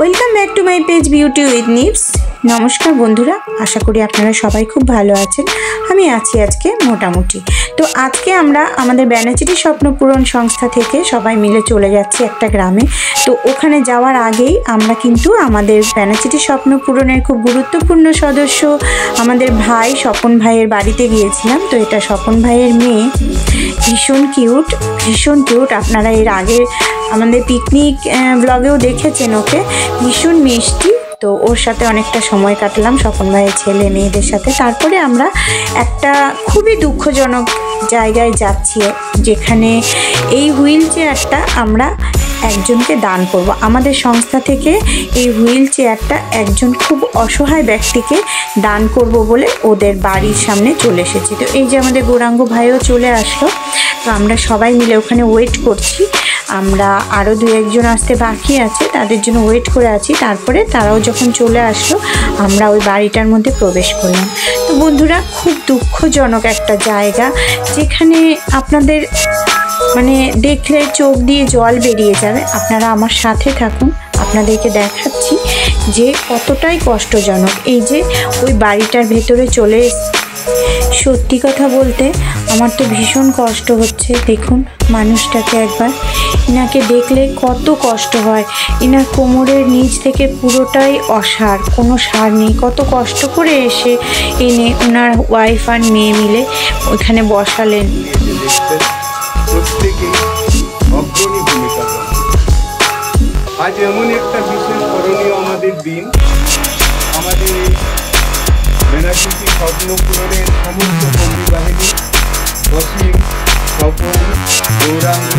Welcome back to my page beauty with Nips. নমস্কার বন্ধুরা, আশা করি আপনারা সবাই খুব ভালো আছেন। আমি আছি আজকে মোটামুটি। তো আজকে আমরা আমাদের ব্যানাচিটি স্বপ্নপূরণ সংস্থা থেকে সবাই মিলে চলে যাচ্ছি একটা গ্রামে। তো ওখানে যাওয়ার আগেই আমরা কিন্তু আমাদের ব্যানাচিটি স্বপ্নপূরণের খুব গুরুত্বপূর্ণ সদস্য আমাদের ভাই স্বপন ভাইয়ের বাড়িতে গিয়েছিলাম। তো এটা স্বপন ভাইয়ের মেয়ে, ভীষণ কিউট। আপনারা এর আগে আমাদের পিকনিক ব্লগেও দেখেছেন ওকে, ভীষণ মিষ্টি। তো ওর সাথে অনেকটা সময় কাটলাম, স্বপন ভাইয়ের ছেলে মেয়েদের সাথে। তারপরে আমরা একটা খুবই দুঃখজনক জায়গায় যাচ্ছি, যেখানে এই হুইল চেয়ারটা আমরা একজনকে দান করব। আমাদের সংস্থা থেকে এই হুইল চেয়ারটা একজন খুব অসহায় ব্যক্তিকে দান করব বলে ওদের বাড়ির সামনে চলে এসেছি। তো এই যে আমাদের গৌরাঙ্গ ভাইও চলে আসলো। তো আমরা সবাই মিলে ওখানে ওয়েট করছি। আমরা আরও দু একজন আসতে বাকি আছে, তাদের জন্য ওয়েট করে আছি। তারপরে তারাও যখন চলে আসলো, আমরা ওই বাড়িটার মধ্যে প্রবেশ করলাম। তো বন্ধুরা, খুব দুঃখজনক একটা জায়গা, যেখানে আপনাদের মানে দেখলে চোখ দিয়ে জল বেরিয়ে যাবে। আপনারা আমার সাথে থাকুন, আপনাদেরকে দেখাচ্ছি যে কতটাই কষ্টজনক। এই যে ওই বাড়িটার ভেতরে চলে সত্যি কথা বলতে আমার তো ভীষণ কষ্ট হচ্ছে। দেখুন মানুষটাকে একবার, ইনাকে দেখলে কত কষ্ট হয়। ইনার কোমরের নিচ থেকে পুরোটাই অসাড়, কোনো সার নেই। কত কষ্ট করে এসে এনে ওনার ওয়াইফ আর মেয়ে মিলে ওইখানে বসালেন। আজ এমন একটা বিশেষ করণীয় আমাদের দিন, আমাদের ব্যানাচিটি স্বপ্নপূরণের সমস্ত কর্মী বাহিনী, অসীম, স্বপন, গৌরাঙ্গ,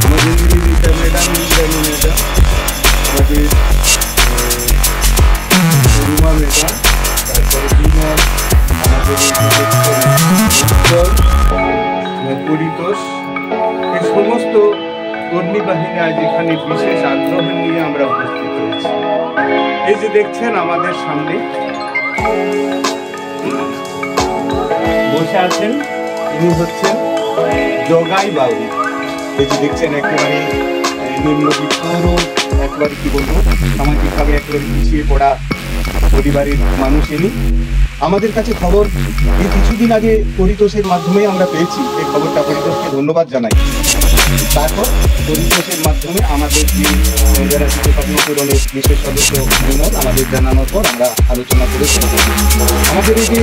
আমাদের নিবেদিতা ম্যাডাম, ইন্দ্রাণী ম্যাডাম, আমাদের রুমা ম্যাডাম, তারপরে বিমল, আমাদের পরিতোষ, এই সমস্ত কর্মী বাহিনী আজ এখানে বিশেষ আগ্রহ নিয়ে আমরা উপস্থিত হয়েছি। এই যে দেখছেন আমাদের সামনে বসে আছেন, ইনি হচ্ছেন জগাই বাউরি। এই যে দেখছেন একেবারে নিম্নবিত্ত, একেবারে কি বলবো, সামাজিকভাবে একেবারে পিছিয়ে পড়া পরিবারের মানুষ ইনি। আমাদের কাছে খবর এই কিছুদিন আগে পরিতোষের মাধ্যমে আমরা পেয়েছি। এই খবরটা পরিতোষকে ধন্যবাদ জানাই। তারপর পরিতোষের মাধ্যমে আমাদের যে ব্যানাচিটি স্বপ্নপূরণের বিশেষ সদস্য বিমল আমাদের জানানোর পর আমরা আলোচনা করেছি। আমাদের এই যে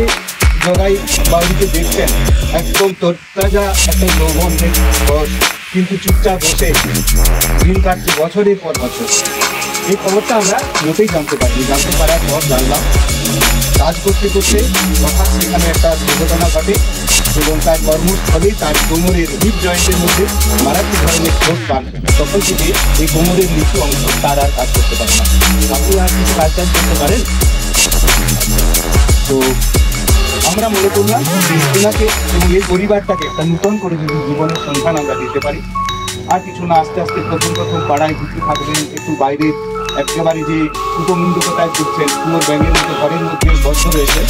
জগাই বাউরিকে দেখছেন, একদম তরতাজা একটা যৌবনের বয়স, কিন্তু চুপচাপ বসে দিন কাটছে বছরের পর বছর। এই খবরটা আমরা মোটেই জানতে পারার পর জানলাম কাজ করতে করতে হঠাৎ সেখানে একটা দুর্ঘটনা ঘটে এবং তার কর্মস্থলে তার কোমরের হিপ জয়েন্টের মধ্যে মারাত্মক ধরনের চোট পান। তখন থেকে এই কোমরের নিচু অংশ তার আর কাজ করতে পারে না। আপনি আর কিছু কাজ করতে পারেন? তো আমরা মনে করলাম এনাকে এবং এই পরিবারটাকে একটা নূতন করে যদি জীবনের সন্ধান আমরা দিতে পারি। আর কিছু না, আস্তে আস্তে প্রথম পাড়ায় ঘুরতে থাকবেন, একটু বাইরে একেবারে যে উপমুন্ডকতায় ঘুরছেন, পুরো ব্যাঙের মতো ঘরের মধ্যে বদ্ধ রয়েছে,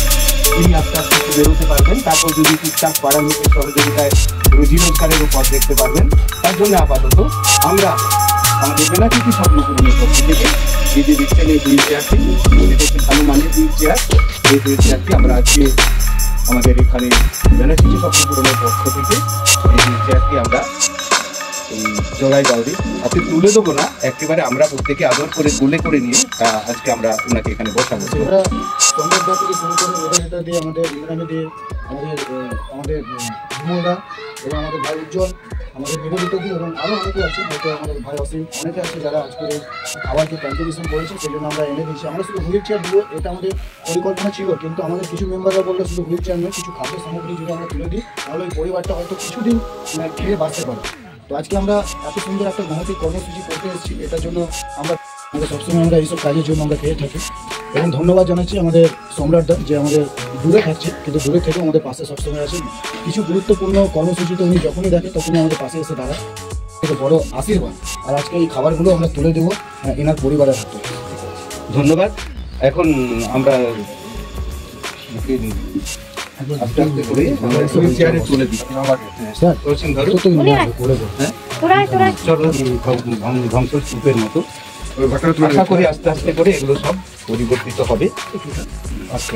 তিনি আস্তে আস্তে একটু বেরোতে পারবেন। তারপর যদি টুকটাক পাড়ার লোকের সহযোগিতায় রুজি রোজগারের উপর দেখতে পারবেন। তার জন্য আপাতত আমরা আমাদের ব্যানাচিটি স্বপ্নপূরণের পক্ষ থেকে এই যে দেখছেন এই হুইল চেয়ারটি, এটা হচ্ছে ভালো মানের হুইল চেয়ার। এই হুইল চেয়ারটি আমরা আজকে আমাদের এখানে ব্যানাচিটি স্বপ্নপূরণের পক্ষ থেকে এই হুইল চেয়ারটি আমরা জগাই বাউরি আপনি তুলে দেবো না, একেবারে আমরা প্রত্যেকে আদর করে তুলে করে নিয়ে আজকে আমরা ওনাকে এখানে বসাবো। ওরা সম্রাটদা থেকে শুরু করে ওদের দিয়ে আমাদের ইন্দ্রাণী দিয়ে আমাদের বিমলদা এবং আমাদের ভাই উজ্জ্বল, আমাদের নিবেদিতা দিয়ে এবং আরও অনেকে আছে, হয়তো আমাদের ভাই অসীম, অনেকে আছে যারা আজকের এই খাবারকে কন্ট্রিবিউশন করেছে। সেই জন্য আমরা এনে দিয়েছি। আমরা শুধু হুইল চেয়ার দিব, এটা আমাদের পরিকল্পনা ছিল, কিন্তু আমাদের কিছু মেম্বাররা বললে শুধু হুইল চেয়ার নয়, কিছু খাদ্য সামগ্রী যদি আমরা তুলে দিই তাহলে ওই পরিবারটা হয়তো কিছুদিন খেয়ে বাঁচতে পারে। তো আজকে আমরা এত সুন্দর একটা মহতী কর্মসূচি করতে এসেছি, এটার জন্য আমরা সবসময় আমরা এইসব কাজের জন্য আমরা পেয়ে থাকি। এবং ধন্যবাদ জানাচ্ছি আমাদের সম্রাটদা, যে আমাদের দূরে থাকছে কিন্তু দূরে থেকেও আমাদের পাশে সবসময় আছে। কিছু গুরুত্বপূর্ণ কর্মসূচিতে উনি যখনই দেখে তখনই আমাদের পাশে এসে দাঁড়ায়, এটা বড় আশীর্বাদ। আর আজকে এই খাবারগুলো আমরা তুলে দেবো এনার পরিবারের হাতে। ধন্যবাদ। এখন আমরা ধ্বংসস্তূপের মতো ওই ঘরটা তুলে আশা করি আস্তে আস্তে করে এগুলো সব পরিবর্তিত হবে। আজকে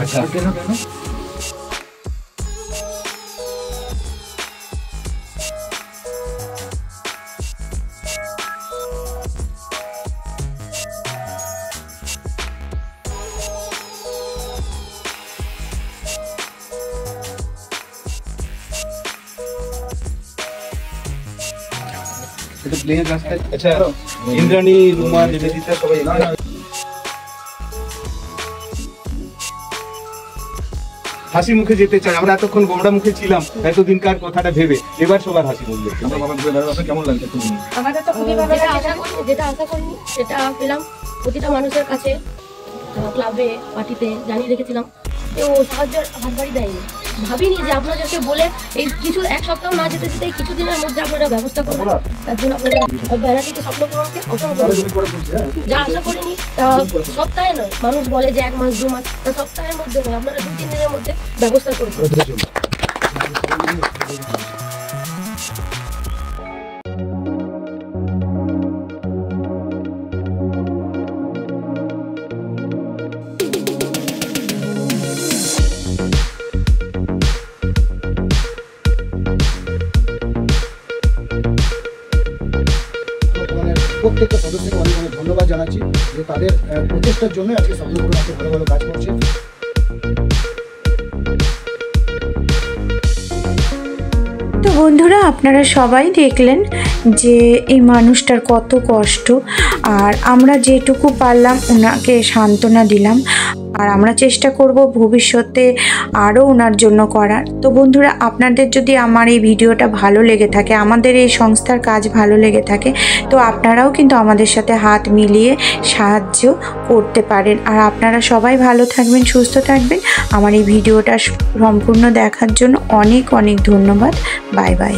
আচ্ছা কেন কেন এটা প্লেন রাস্তায়। আচ্ছা ইন্দ্রাণী, রুমা, নিবেদিতা সবাই হাসি মুখে যেতে চাই। আমরা এতক্ষণ গোমড়া মুখে ছিলাম এতদিনকার কথাটা ভেবে, এবার সবার হাসি মুখে। আমরা বাবা ঘুরে বেড়াবো, কেমন লাগছে একটু বলুন। আমাদের তো খুবই ভালো লাগছে, যেটা আশা করিনি সেটা পেলাম। প্রতিটা মানুষের কাছে ক্লাবে পার্টিতে জানিয়ে রেখেছিলাম, কেউ সাহায্যের হাত বাড়ি দেয়নি। ভাবিনি যে আপনাদেরকে বলে এই কিছু এক সপ্তাহ না যেতে যেতে কিছুদিনের মধ্যে আপনারা ব্যবস্থা করবেন। তার জন্য আপনাদের বেড়াটিতে স্বপ্ন পূরণকে অসংখ্য যা আশা করিনি, তা সপ্তাহে নয়। মানুষ বলে যে 1 মাস 2 মাস, তা সপ্তাহের মধ্যে নয়, আপনারা 2-3 দিনের মধ্যে ব্যবস্থা করবেন। প্রত্যেকটা সদস্যকে অনেক অনেক ধন্যবাদ জানাচ্ছি যে তাদের প্রচেষ্টার জন্য আজকে স্বপ্নপূরণ এত ভালো ভালো কাজ করছে। তো বন্ধুরা, আপনারা সবাই দেখলেন যে এই মানুষটার কত কষ্ট, আর আমরা যেটুকু পারলাম ওনাকে সান্ত্বনা দিলাম, আর আমরা চেষ্টা করব ভবিষ্যতে আরও ওনার জন্য করার। তো বন্ধুরা, আপনাদের যদি আমার এই ভিডিওটা ভালো লেগে থাকে, আমাদের এই সংস্থার কাজ ভালো লেগে থাকে, তো আপনারাও কিন্তু আমাদের সাথে হাত মিলিয়ে সাহায্য করতে পারেন। আর আপনারা সবাই ভালো থাকবেন, সুস্থ থাকবেন। আমার এই ভিডিওটা সম্পূর্ণ দেখার জন্য অনেক অনেক ধন্যবাদ। Bye bye.